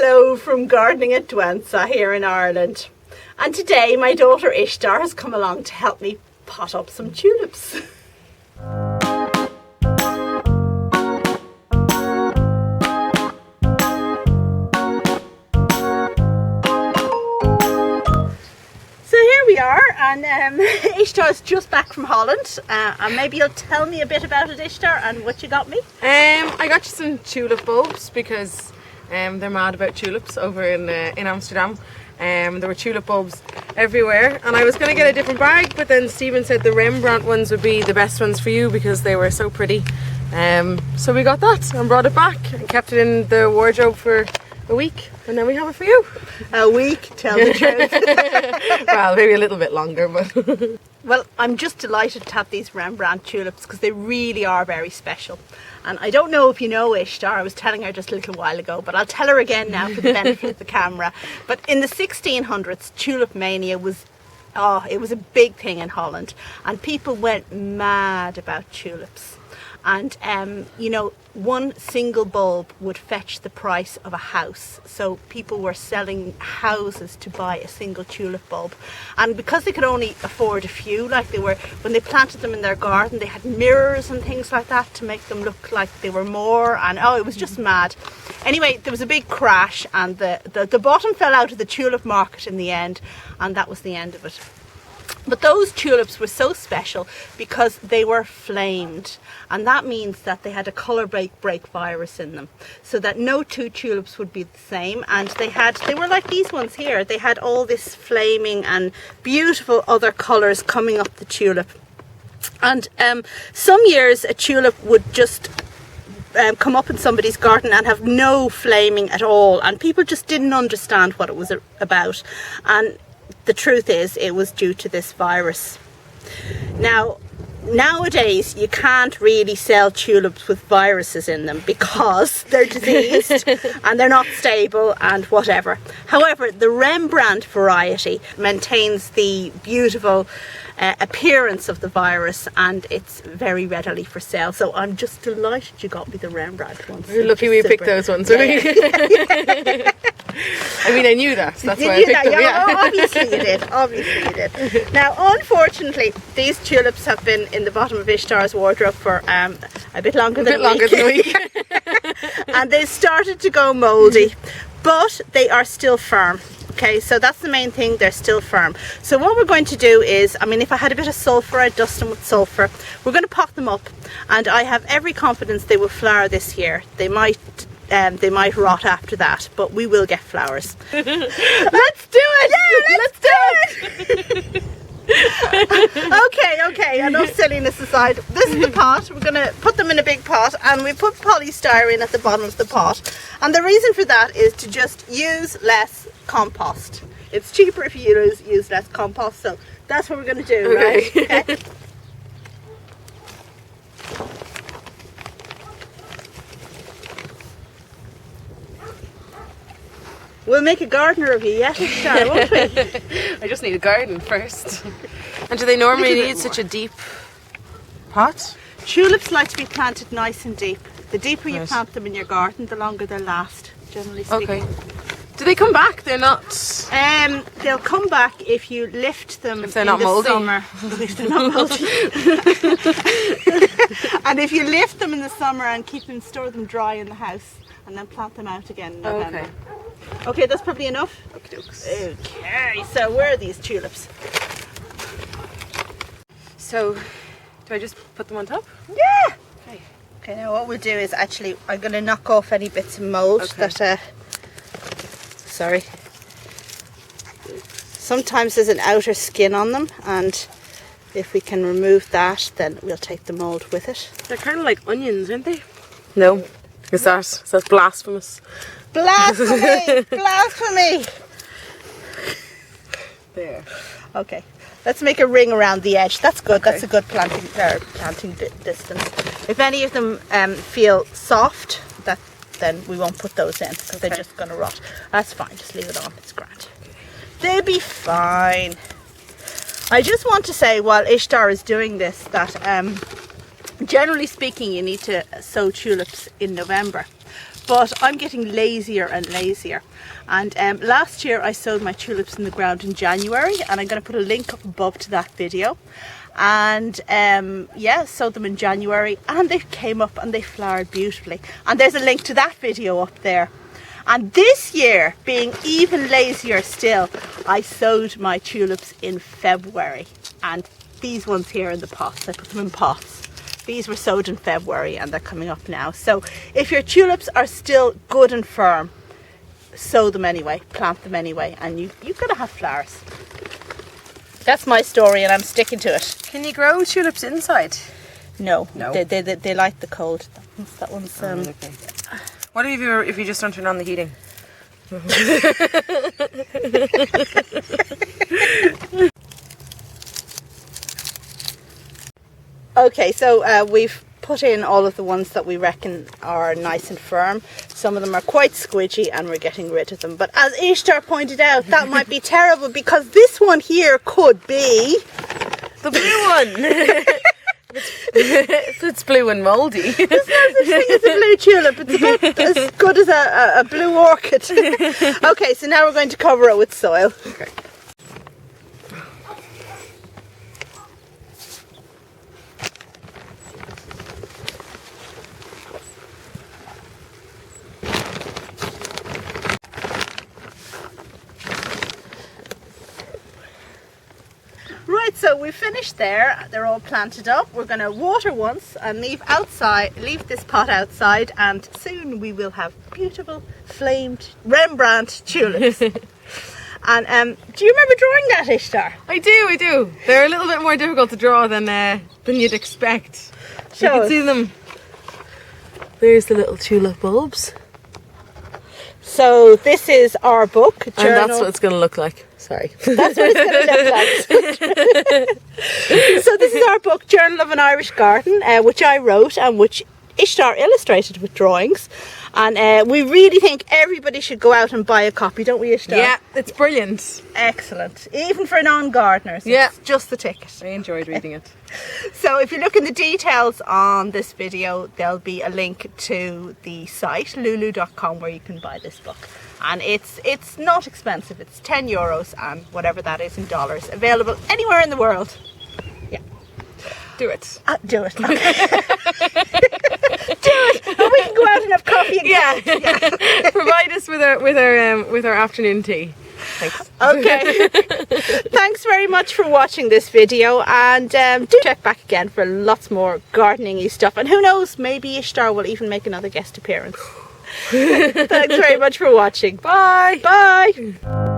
Hello from gardening at Douentza here in Ireland. And today my daughter Ishtar has come along to help me pot up some tulips. So here we are, and Ishtar's just back from Holland, and maybe you'll tell me a bit about it, Ishtar, and what you got me. I got you some tulip bulbs because they're mad about tulips over in Amsterdam. There were tulip bulbs everywhere, and I was going to get a different bag, but then Stephen said the Rembrandt ones would be the best ones for you because they were so pretty. So we got that and brought it back and kept it in the wardrobe for a week, and then we have it for you. A week, tell the truth. Well, maybe a little bit longer, but Well, I'm just delighted to have these Rembrandt tulips because they really are very special. And I don't know if you know Ishtar, I was telling her just a little while ago, but I'll tell her again now for the benefit of the camera. But in the 1600s, Tulipmania was, it was a big thing in Holland, and people went mad about tulips. And you know, one single bulb would fetch the price of a house, so people were selling houses to buy a single tulip bulb. And because they could only afford a few, like they were, when they planted them in their garden, they had mirrors and things like that to make them look like they were more, and it was just mad. Anyway, there was a big crash, and the bottom fell out of the tulip market in the end, and that was the end of it. But those tulips were so special because they were flamed, and that means that they had a colour break virus in them, so that no two tulips would be the same. And they were like these ones here. They had all this flaming and beautiful other colours coming up the tulip. And some years a tulip would just come up in somebody's garden and have no flaming at all, and people just didn't understand what it was about. And the truth is, it was due to this virus. Now, nowadays, you can't really sell tulips with viruses in them because they're diseased and they're not stable and whatever. However, the Rembrandt variety maintains the beautiful appearance of the virus, and it's very readily for sale. So I'm just delighted you got me the Rembrandt ones. you're lucky we picked those ones. I mean, I knew that. That's why I picked them. Yeah. Oh, obviously you did. Now, unfortunately, these tulips have been in the bottom of Ishtar's wardrobe for a bit longer than a week. And they started to go mouldy, but they are still firm. Okay, so that's the main thing, they're still firm. So what we're going to do is, I mean, if I had a bit of sulphur, I'd dust them with sulphur. We're going to pot them up, and I have every confidence they will flower this year. They might rot after that, but we will get flowers. Let's do it! Yeah, let's do it! Okay, enough silliness aside. This is the pot. We're going to put them in a big pot, and we put polystyrene at the bottom of the pot. And the reason for that is to just use less compost. It's cheaper if you use less compost, so that's what we're going to do, right? Okay. We'll make a gardener of you yet, Ishtar, won't we? I just need a garden first. And do they normally need such a deep pot? Tulips like to be planted nice and deep. The deeper you plant them in your garden, the longer they'll last, generally speaking. Okay. Do they come back? They're not... They'll come back if you lift them if they're not moldy. Summer. If they're not moldy. And if you lift them in the summer and store them dry in the house, and then plant them out again in November. Okay. Okay, that's probably enough. Okay, so where are these tulips? So, do I just put them on top? Yeah! Okay, now what we'll do is actually, I'm going to knock off any bits of mould that, sorry. Sometimes there's an outer skin on them, and if we can remove that, then we'll take the mould with it. They're kind of like onions, aren't they? No. Is that blasphemous? Blasphemy! Blasphemy! There. Okay, let's make a ring around the edge. That's good. Okay. That's a good planting distance. If any of them feel soft, then we won't put those in because they're just going to rot. That's fine. Just leave it on. It's grand. They'll be fine. I just want to say while Ishtar is doing this that generally speaking you need to sow tulips in November. but I'm getting lazier and lazier. And last year I sowed my tulips in the ground in January, and I'm going to put a link up above to that video. And yeah, sowed them in January, and they came up and they flowered beautifully. And there's a link to that video up there. And this year, being even lazier still, I sowed my tulips in February. And these ones here in the pots, I put them in pots. These were sowed in February and they're coming up now. So if your tulips are still good and firm, sow them anyway, plant them anyway, and you're going to have flowers. That's my story and I'm sticking to it. Can you grow tulips inside? No, No. They like the cold. That one's Okay. What if you just don't turn on the heating? Okay, so we've put in all of the ones that we reckon are nice and firm. Some of them are quite squidgy and we're getting rid of them. But as Ishtar pointed out, that might be terrible because this one here could be the blue one. It's blue and mouldy. There's no such thing as a blue tulip. It's about as good as a blue orchid. Okay, so now we're going to cover it with soil. Okay. Right, so we've finished there. They're all planted up. We're going to water once and leave this pot outside, and soon we will have beautiful flamed Rembrandt tulips. And do you remember drawing that, Ishtar? I do. They're a little bit more difficult to draw than you'd expect. You Show can us. see them. There's the little tulip bulbs. So this is our book, journal. And that's what it's going to look like. Sorry. That's what it's going to look like. So this is our book, Journal of an Irish Garden, which I wrote and which Ishtar illustrated with drawings. And we really think everybody should go out and buy a copy, don't we, Ishtar? Yeah, it's brilliant. Excellent. Even for non-gardeners. Yeah. It's just the ticket. I enjoyed reading it. So if you look in the details on this video, there'll be a link to the site, lulu.com, where you can buy this book. And it's not expensive. It's €10 and whatever that is in dollars. Available anywhere in the world. Yeah. Do it. Do it. Okay. Do it. And we can go out and have coffee again. Yeah. Provide us with our afternoon tea. Thanks. Okay. Thanks very much for watching this video, and do check back again for lots more gardening-y stuff. And who knows, maybe Ishtar will even make another guest appearance. Thanks very much for watching. Bye. Bye.